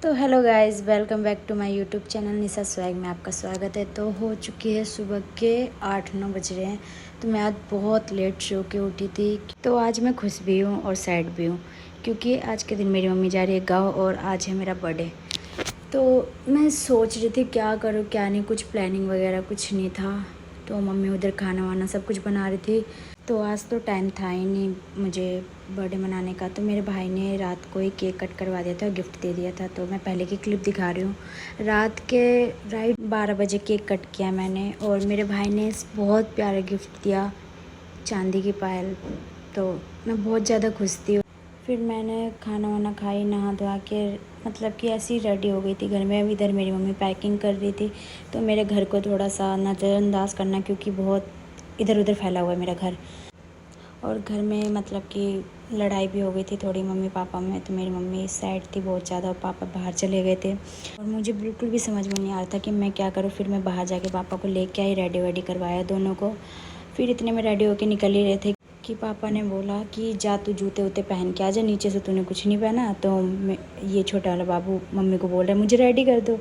तो hello guys, welcome back to my YouTube channel Nisha swag में आपका स्वागत है। तो हो चुकी है सुबह के 8-9 बज रहे हैं। तो मैं आज बहुत लेट सो के उठी थी। तो आज मैं खुश भी हूँ और सैड भी हूँ, क्योंकि आज के दिन मेरी मम्मी जा रही है गाँव और आज है मेरा बर्थडे। तो मैं सोच रही थी क्या करूँ क्या नहीं, कुछ प्लानिंग वगैरह कुछ नहीं था। तो मम्मी उधर खाना वाना सब कुछ बना रही थी। तो आज तो टाइम था ही नहीं मुझे बर्थडे मनाने का। तो मेरे भाई ने रात को ही केक कट करवा दिया था और गिफ्ट दे दिया था। तो मैं पहले की क्लिप दिखा रही हूँ। रात के राइट 12 बजे केक कट किया मैंने और मेरे भाई ने बहुत प्यारा गिफ्ट दिया, चांदी की पायल। तो मैं बहुत ज़्यादा खुश थी। फिर मैंने खाना वाना खाई, नहा धोआ के मतलब कि ऐसी रेडी हो गई थी घर में। इधर मेरी मम्मी पैकिंग कर रही थी। तो मेरे घर को थोड़ा सा नज़रअंदाज करना, क्योंकि बहुत इधर उधर फैला हुआ है मेरा घर। और घर में मतलब कि लड़ाई भी हो गई थी थोड़ी मम्मी पापा में। तो मेरी मम्मी इस साइड थी बहुत ज़्यादा और पापा बाहर चले गए थे और मुझे बिल्कुल भी समझ में नहीं आ रहा था कि मैं क्या करूँ। फिर मैं बाहर जाके पापा को लेके आई, रेडी वेडी करवाया दोनों को। फिर इतने में रेडी होके निकल ही रहे थे कि पापा ने बोला कि जा तू जूते वूते पहन के आ जा, नीचे से तूने कुछ नहीं पहना। तो ये छोटा वाला बाबू मम्मी को बोल रहा है मुझे रेडी कर दो।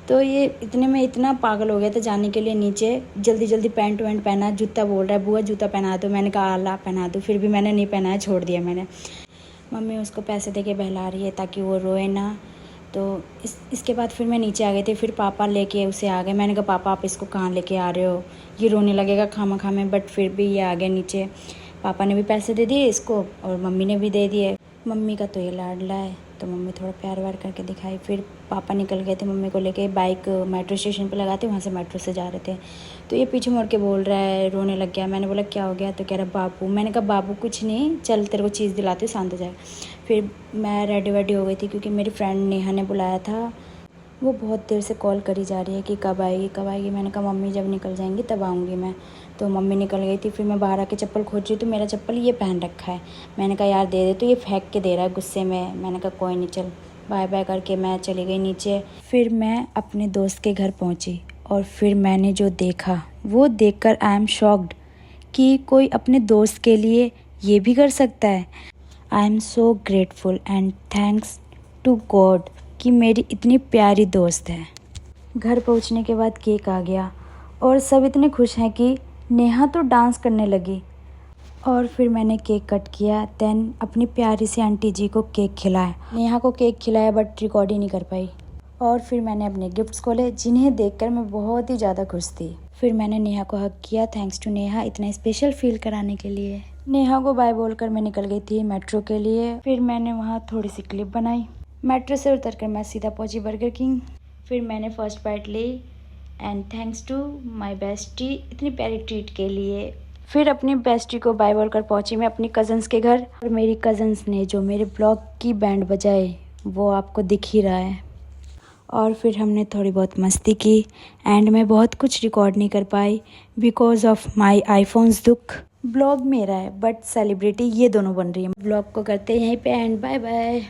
तो ये इतने में इतना पागल हो गया था जाने के लिए नीचे। जल्दी जल्दी पैंट वैंट पहना, जूता बोल रहा है बुआ जूता पहना दो। मैंने कहा आला पहना दो, फिर भी मैंने नहीं पहनाया, छोड़ दिया मैंने। मम्मी उसको पैसे दे के बहला रही है ताकि वो रोए ना। तो इसके बाद फिर मैं नीचे आ गई थी। फिर पापा लेके उसे आ गए। मैंने कहा पापा आप इसको कहाँ लेके आ रहे हो, ये रोने लगेगा खामा खामे। बट फिर भी ये आ गया नीचे। पापा ने भी पैसे दे दिए इसको और मम्मी ने भी दे दिए। मम्मी का तो ये लाडला है, तो मम्मी थोड़ा प्यार व्यार करके दिखाई। फिर पापा निकल गए थे मम्मी को लेके, बाइक मेट्रो स्टेशन पे लगाते, वहाँ से मेट्रो से जा रहे थे। तो ये पीछे मुड़ के बोल रहा है, रोने लग गया। मैंने बोला क्या हो गया? तो कह रहा बाबू। मैंने कहा बाबू कुछ नहीं, चल तेरे को चीज़ दिलाती हूँ, शांत हो जाएगा। फिर मैं रेडी वेडी हो गई थी क्योंकि मेरी फ्रेंड नेहा ने बुलाया था। वो बहुत देर से कॉल करी जा रही है कि कब आएगी कब आएगी। मैंने कहा मम्मी जब निकल जाएंगी तब आऊँगी मैं। तो मम्मी निकल गई थी। फिर मैं बाहर आके चप्पल खोज रही, तो मेरा चप्पल ये पहन रखा है। मैंने कहा यार दे दे, तो ये फेंक के दे रहा है गुस्से में। मैंने कहा कोई नहीं, चल बाय बाय करके मैं चली गई नीचे। फिर मैं अपने दोस्त के घर पहुंची और फिर मैंने जो देखा वो देखकर आई एम शॉक्ड कि कोई अपने दोस्त के लिए ये भी कर सकता है। I am so grateful and thanks to God कि मेरी इतनी प्यारी दोस्त है। घर पहुंचने के बाद केक आ गया और सब इतने खुश हैं कि नेहा तो डांस करने लगी। और फिर मैंने केक कट किया, देन अपनी प्यारी सी आंटी जी को केक खिलाया। नेहा को केक खिलाया बट रिकॉर्ड ही नहीं कर पाई। और फिर मैंने अपने गिफ्ट्स खोले जिन्हें देखकर मैं बहुत ही ज़्यादा खुश थी। फिर मैंने नेहा को हग किया, थैंक्स टू नेहा इतना स्पेशल फील कराने के लिए। नेहा को बाय बोलकर मैं निकल गई थी मेट्रो के लिए। फिर मैंने वहाँ थोड़ी सी क्लिप बनाई। मेट्रो से उतरकर मैं सीधा पहुँची बर्गर किंग। फिर मैंने फर्स्ट बाइट ली and thanks to my bestie इतनी प्यारी ट्रीट के लिए। फिर अपनी बेस्टी को बाय बोलकर पहुंची मैं अपनी कज़न्स के घर। और मेरी कज़न्स ने जो मेरे ब्लॉग की बैंड बजाई वो आपको दिख ही रहा है। और फिर हमने थोड़ी बहुत मस्ती की एंड मैं बहुत कुछ रिकॉर्ड नहीं कर पाई बिकॉज ऑफ माई आईफोन्स दुख। ब्लॉग मेरा है बट सेलिब्रिटी ये दोनों बन रही है। ब्लॉग को करते हैं यहीं पे एंड बाय बाय।